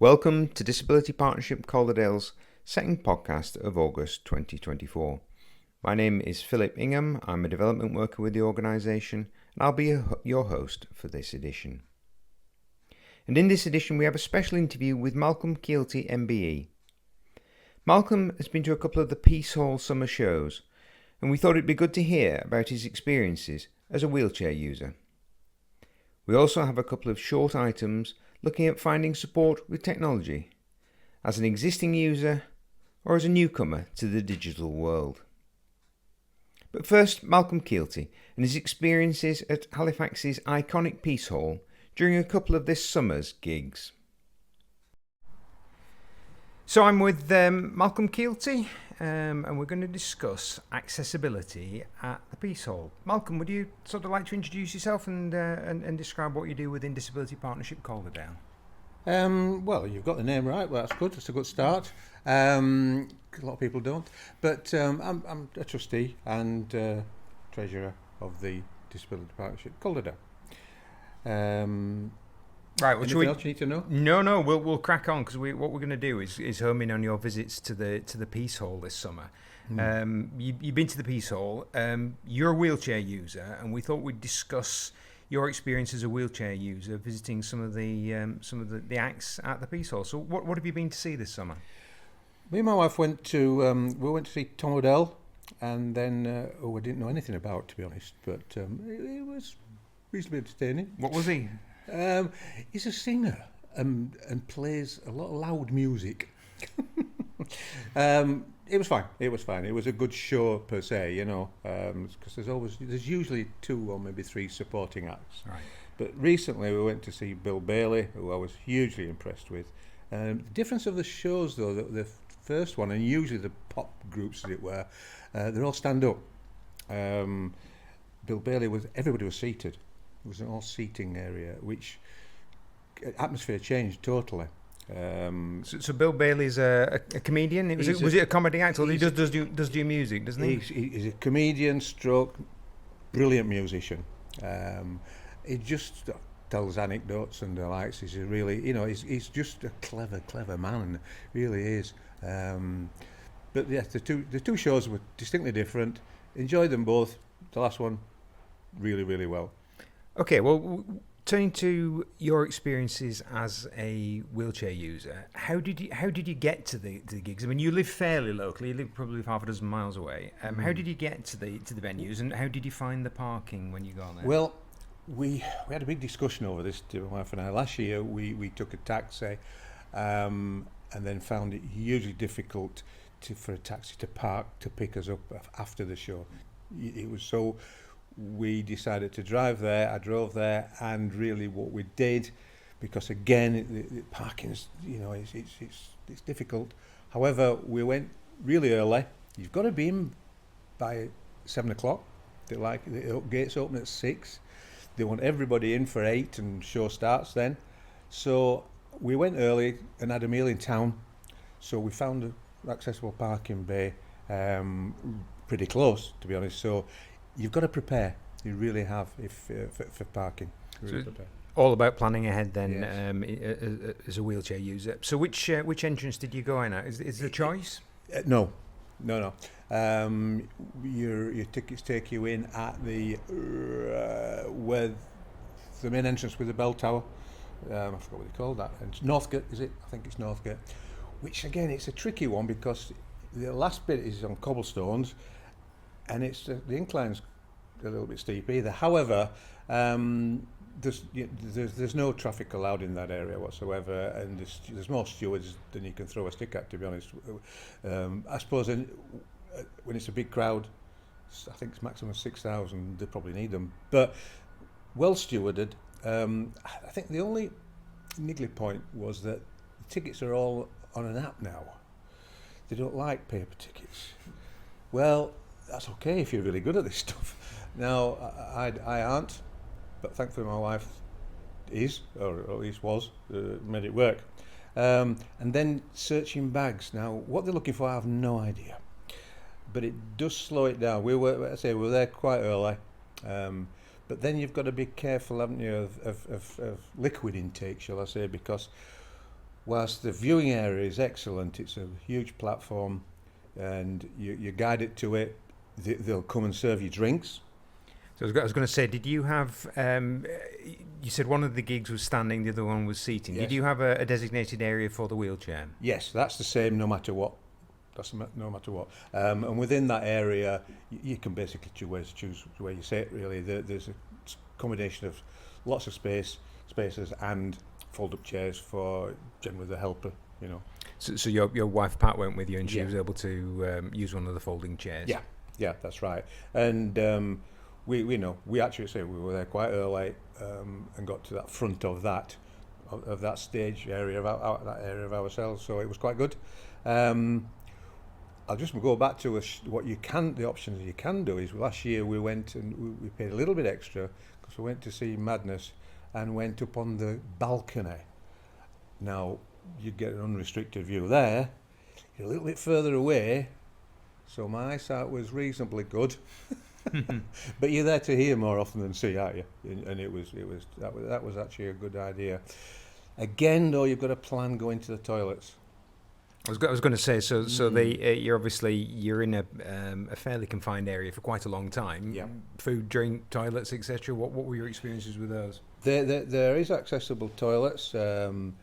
Welcome to Disability Partnership Calderdale's second podcast of August 2024. My name is Philip Ingham. I'm a development worker with the organisation, and I'll be your host for this edition. And in this edition, we have a special interview with Malcolm Kielty MBE. Malcolm has been to a couple of the Peace Hall summer shows, and we thought it'd be good to hear about his experiences as a wheelchair user. We also have a couple of short items looking at finding support with technology, as an existing user or as a newcomer to the digital world. But first, Malcolm Kielty and his experiences at Halifax's iconic Peace Hall during a couple of this summer's gigs. So I'm with Malcolm Kielty, and we're going to discuss accessibility at the Peace Hall. Malcolm, would you sort of like to introduce yourself and describe what you do within Disability Partnership Calderdale? Well, you've got the name right. Well, that's good. That's a good start. A lot of people don't. But I'm a trustee and treasurer of the Disability Partnership Calderdale. Right, anything else you need to know? No, we'll crack on, because what we're going to do is home in on your visits to the Peace Hall this summer. You've been to the Peace Hall. You're a wheelchair user, and we thought we'd discuss your experience as a wheelchair user visiting some of the acts at the Peace Hall. So what have you been to see this summer? Me and my wife went to see Calderdale, and then I didn't know anything about, to be honest, but it was reasonably entertaining. What was he? He's a singer and plays a lot of loud music. It was fine. It was a good show per se, you know, because there's usually 2 or maybe 3 supporting acts. Right. But recently we went to see Bill Bailey, who I was hugely impressed with. The difference of the shows, though, the first one, and usually the pop groups, as it were, they're all stand up. Bill Bailey everybody was seated. It was an all-seating area, which atmosphere changed totally. So Bill Bailey's a comedian. Was it a comedy act, or he does do music, doesn't he? He's a comedian, brilliant musician. He just tells anecdotes and the likes. He's a really, he's just a clever man. Really is. But yeah, the two shows were distinctly different. Enjoyed them both. The last one, really, really well. Okay, well, turning to your experiences as a wheelchair user, how did you get to the gigs? I mean, you live fairly locally. You live probably half a dozen miles away. How did you get to the venues, and how did you find the parking when you got there? Well, we had a big discussion over this, my wife and I. Last year, we took a taxi, and then found it hugely difficult for a taxi to park to pick us up after the show. It was so. We decided to drive there. I drove there, and really what we did, because again the parking's, it's difficult. However, we went really early. You've got to be in by 7 o'clock. The gates open at 6. They want everybody in for 8, and show starts then. So we went early and had a meal in town. So we found an accessible parking bay pretty close, to be honest. So you've got to prepare. You really have, for parking. Really so all about planning ahead then. Yes. As a wheelchair user. So which entrance did you go in at? Is there a choice? No. Your tickets take you in at the where the main entrance with the bell tower. I forgot what they call that. And it's Northgate, is it? I think it's Northgate. Which again, it's a tricky one, because the last bit is on cobblestones. And it's the incline's a little bit steep either. However, there's no traffic allowed in that area whatsoever, and there's more stewards than you can throw a stick at, to be honest. I suppose when it's a big crowd, I think it's maximum 6,000. They probably need them, but well stewarded. I think the only niggly point was that the tickets are all on an app now. They don't like paper tickets. Well, that's okay if you're really good at this stuff. Now, I aren't, but thankfully my wife is, or at least was, made it work. And then searching bags. Now, what they're looking for, I have no idea. But it does slow it down. We were there quite early. But then you've got to be careful, haven't you, of liquid intake, shall I say, because whilst the viewing area is excellent, it's a huge platform, and you guide it to it. They'll come and serve you drinks. So I was going to say, did you have? You said one of the gigs was standing, the other one was seating. Yes. Did you have a designated area for the wheelchair? Yes, that's the same no matter what. No matter what. And within that area, you can basically choose where you sit. Really, there's a combination of lots of spaces and fold-up chairs for generally the helper. You know. So your wife Pat went with you, and she Yeah. was able to use one of the folding chairs. Yeah, that's right. And we actually say we were there quite early and got to that front of that stage area of that area of ourselves. So it was quite good. I'll just go back to the options you can do is last year we went and we paid a little bit extra because we went to see Madness and went up on the balcony. Now you get an unrestricted view there. You're a little bit further away, so my eyesight was reasonably good. But you're there to hear more often than see, aren't you? And that was actually a good idea. Again, though, you've got to plan going to the toilets. I was going to say, so you're in a fairly confined area for quite a long time. Yeah. Food, drink, toilets, etc. What were your experiences with those? There is accessible toilets, and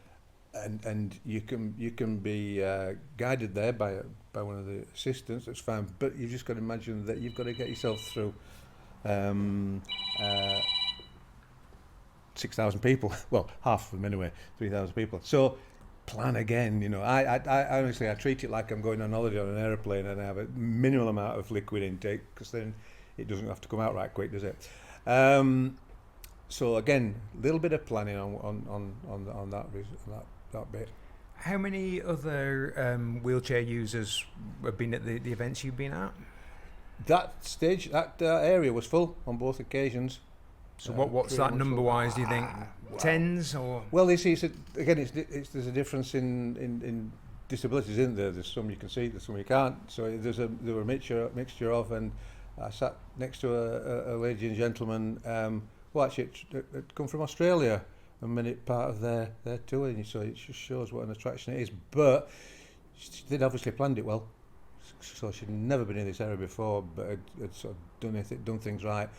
you can be guided there by one of the assistants. That's fine, but you've just got to imagine that you've got to get yourself through 6,000 people. Well, half of them anyway, 3,000 people. So plan again. You know, I honestly I treat it like I'm going on holiday on an aeroplane, and I have a minimal amount of liquid intake because then it doesn't have to come out right quick, does it? So again, a little bit of planning on that bit. How many other wheelchair users have been at the events you've been at? That area was full on both occasions. So what's that number wise? Do you think tens or? Well, there's a difference in disabilities, isn't there? There's some you can see, there's some you can't. So there were a mixture of, and I sat next to a lady and gentleman who actually had come from Australia and made it part of their tour, so it just shows what an attraction it is. But she did obviously planned it well, so she'd never been in this area before, but had sort of done things right.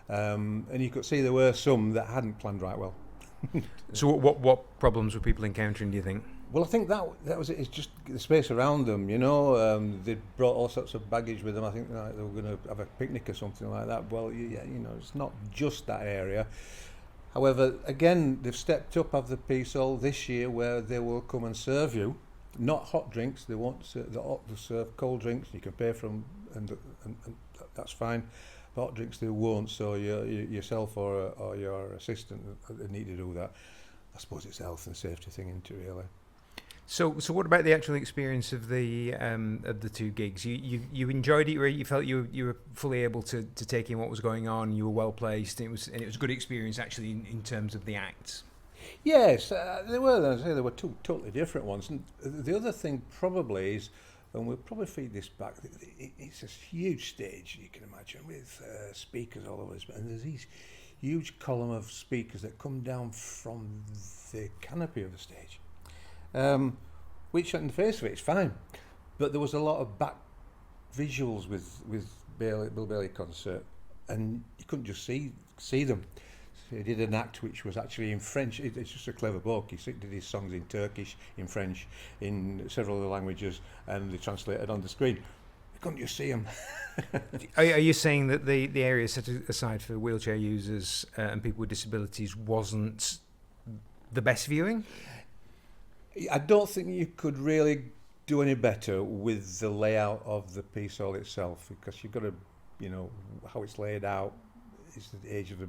And you could see there were some that hadn't planned right well. So what problems were people encountering, do you think? Well, I think that was it. It's just the space around them, you know. They brought all sorts of baggage with them. I think they were going to have a picnic or something like that. Well, yeah, you know, it's not just that area. However, again, they've stepped up of the PSOL this year where they will come and serve you, not hot drinks. They won't they'll serve cold drinks. You can pay for them, and that's fine. But hot drinks they won't. So yourself or your assistant need to do that. I suppose it's a health and safety thing, isn't it, really? So what about the actual experience of the two gigs? You enjoyed it. You felt you were fully able to take in what was going on. You were well placed. It was a good experience actually in terms of the acts. Yes, there were two totally different ones. And the other thing probably is, and we'll probably feed this back. It's a huge stage, you can imagine, with speakers all over. And there's these huge column of speakers that come down from the canopy of the stage. Which on the face of it is fine, but there was a lot of back visuals with Bill Bailey concert, and you couldn't just see them. So he did an act which was actually in French. It's just a clever bloke. He did his songs in Turkish, in French, in several other languages, and they translated on the screen. You couldn't just see them. Are you saying that the area set aside for wheelchair users and people with disabilities wasn't the best viewing? I don't think you could really do any better with the layout of the piece all itself, because you've got to, you know, how it's laid out is the age of the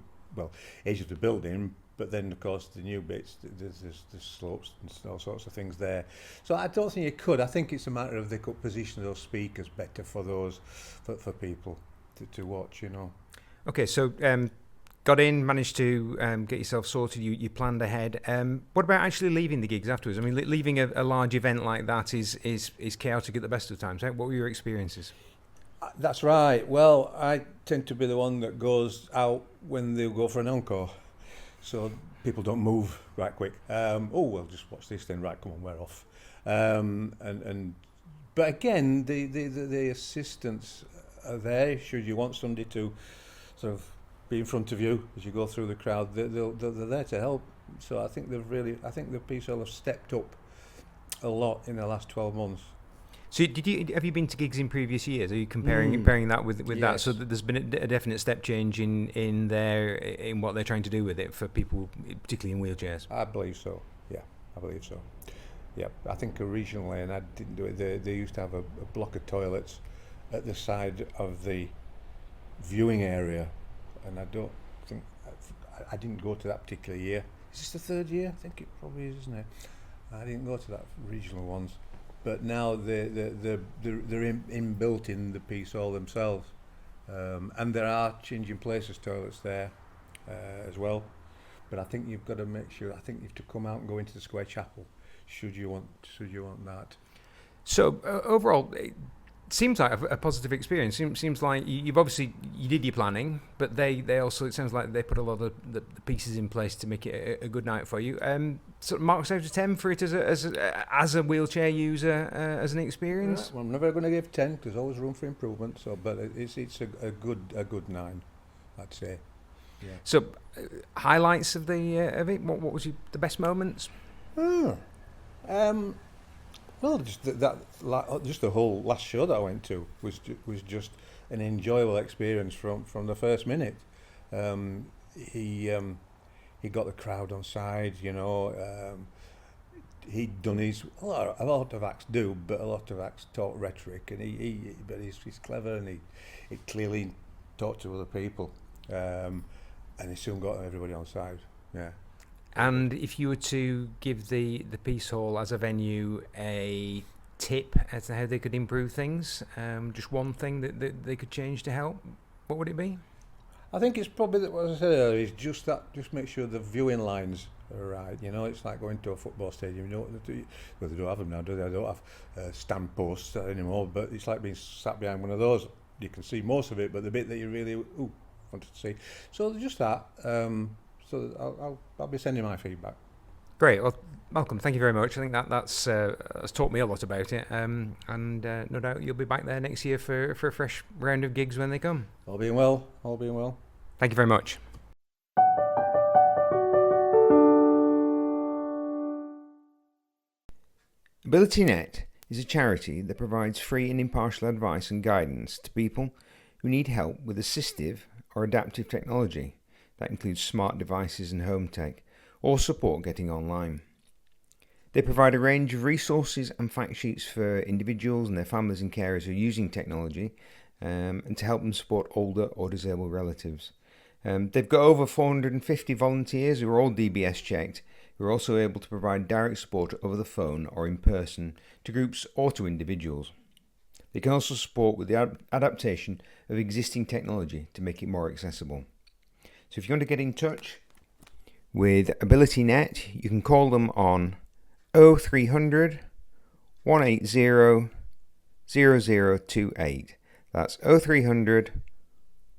building, but then of course the new bits, there's slopes and all sorts of things there. So I don't think you could. I think it's a matter of they could position those speakers better for those for people to watch, you know. Okay, so got in, managed to get yourself sorted, you planned ahead. What about actually leaving the gigs afterwards? I mean, leaving a large event like that is chaotic at the best of times. Right? What were your experiences? That's right. Well, I tend to be the one that goes out when they go for an encore. so people don't move right quick. Oh, well, just watch this then. Right, come on, we're off. But again, the assistants are there should you want somebody to sort of be in front of you as you go through the crowd. They're there to help. So I think the PSL have stepped up a lot in the last 12 months. So have you been to gigs in previous years? Are you comparing that with Yes. that? So that there's been a definite step change in what they're trying to do with it for people, particularly in wheelchairs. I believe so. Yeah, I believe so. Yeah, I think originally, and I didn't do it. They used to have a block of toilets at the side of the viewing area, and I don't think I didn't go to that particular year. Is this the third year? I think it probably is, isn't it? I didn't go to that regional ones, but now they're inbuilt in the piece hall themselves, and there are changing places toilets there as well. But I think you've got to make sure. I think you have to come out and go into the square chapel, should you want that. So overall, it seems like a positive experience. Seems like you did your planning, but they also, it sounds like they put a lot of the pieces in place to make it a good night for you. So marks out of 10 for it as a wheelchair user as an experience. Well, I'm never going to give 10 because there's always room for improvement. So, but it's a good 9, I'd say. Yeah. So highlights of it. What was the best moments? Well, just just the whole last show that I went to was just an enjoyable experience from the first minute. He got the crowd on side, you know. He'd done a lot of acts do, but a lot of acts talk rhetoric, and he's clever, and he clearly talked to other people, and he soon got everybody on side. Yeah. And if you were to give the Peace Hall as a venue a tip as to how they could improve things, just one thing that they could change to help, what would it be? I think it's probably what I said earlier, is just make sure the viewing lines are right. You know, it's like going to a football stadium. You know, well, they don't have them now, do they? They don't have stand posts anymore, but it's like being sat behind one of those. You can see most of it, but the bit that you really wanted to see. So just that. So I'll be sending my feedback. Great. Well, Malcolm, thank you very much. I think that's taught me a lot about it, and no doubt you'll be back there next year for a fresh round of gigs when they come. All being well. Thank you very much. AbilityNet is a charity that provides free and impartial advice and guidance to people who need help with assistive or adaptive technology. That includes smart devices and home tech, or support getting online. They provide a range of resources and fact sheets for individuals and their families and carers who are using technology, and to help them support older or disabled relatives. They've got over 450 volunteers who are all DBS checked, who are also able to provide direct support over the phone or in person to groups or to individuals. They can also support with the adaptation of existing technology to make it more accessible. So if you want to get in touch with AbilityNet, you can call them on 0300 180 0028. That's 0300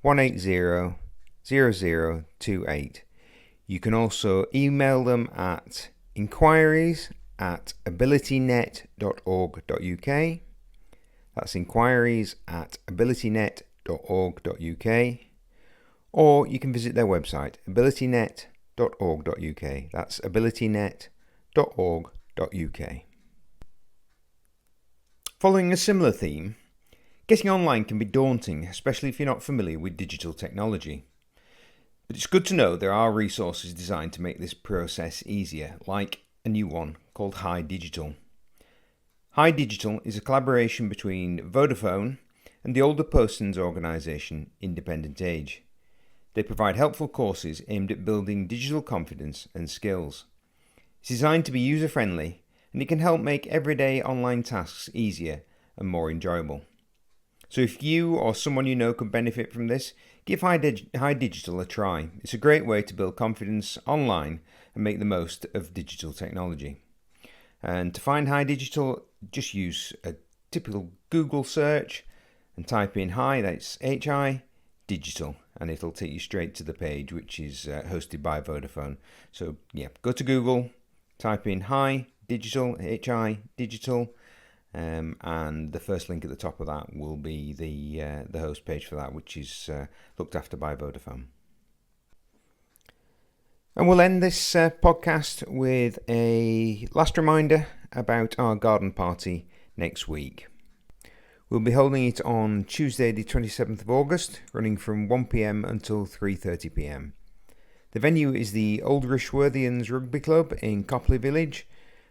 180 0028. You can also email them at inquiries@abilitynet.org.uk. That's inquiries@abilitynet.org.uk. Or you can visit their website, abilitynet.org.uk. That's abilitynet.org.uk. Following a similar theme, getting online can be daunting, especially if you're not familiar with digital technology. But it's good to know there are resources designed to make this process easier, like a new one called Hi Digital. Hi Digital is a collaboration between Vodafone and the older persons organisation Independent Age. They provide helpful courses aimed at building digital confidence and skills. It's designed to be user-friendly, and it can help make everyday online tasks easier and more enjoyable. So if you or someone you know could benefit from this, give Hi Digital a try. It's a great way to build confidence online and make the most of digital technology. And to find Hi Digital, just use a typical Google search and type in Hi, that's Hi, Digital, and it'll take you straight to the page, which is hosted by Vodafone. So yeah, go to Google, type in Hi Digital, HI Digital, and the first link at the top of that will be the host page for that, which is looked after by Vodafone. And we'll end this podcast with a last reminder about our garden party next week. We'll be holding it on Tuesday the 27th of August, running from 1pm until 3:30pm. The venue is the Old Rishworthians Rugby Club in Copley Village,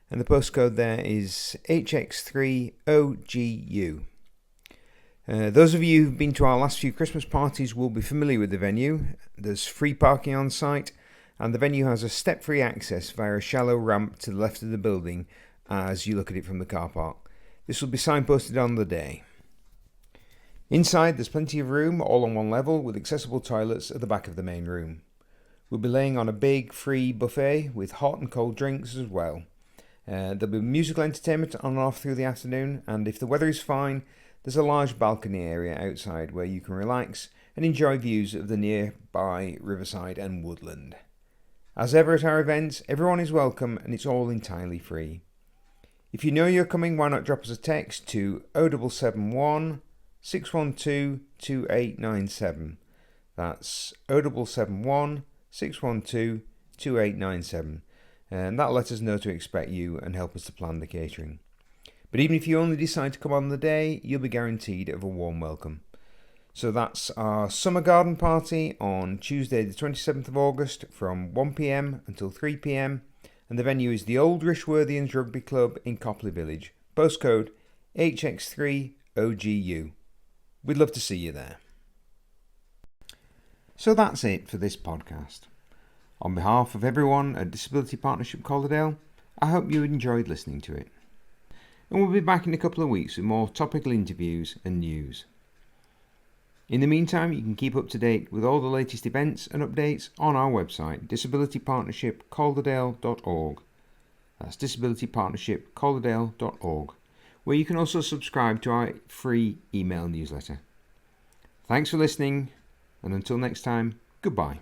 and the postcode there is HX3OGU. Those of you who've been to our last few Christmas parties will be familiar with the venue. There's free parking on site, and the venue has a step-free access via a shallow ramp to the left of the building as you look at it from the car park. This will be signposted on the day. Inside there's plenty of room, all on one level, with accessible toilets at the back of the main room. We'll be laying on a big free buffet with hot and cold drinks as well. There'll be musical entertainment on and off through the afternoon, and if the weather is fine, there's a large balcony area outside where you can relax and enjoy views of the nearby riverside and woodland. As ever at our events, everyone is welcome and it's all entirely free. If you know you're coming, why not drop us a text to 0771 612 2897. That's 0771 612 2897. And that'll let us know to expect you and help us to plan the catering. But even if you only decide to come on the day, you'll be guaranteed of a warm welcome. So that's our summer garden party on Tuesday the 27th of August from 1pm until 3pm, and the venue is the Old Rishworthians Rugby Club in Copley Village, postcode HX3OGU. We'd love to see you there. So that's it for this podcast. On behalf of everyone at Disability Partnership Calderdale, I hope you enjoyed listening to it. And we'll be back in a couple of weeks with more topical interviews and news. In the meantime, you can keep up to date with all the latest events and updates on our website, disabilitypartnershipcalderdale.org. That's disabilitypartnershipcalderdale.org, where you can also subscribe to our free email newsletter. Thanks for listening, and until next time, goodbye.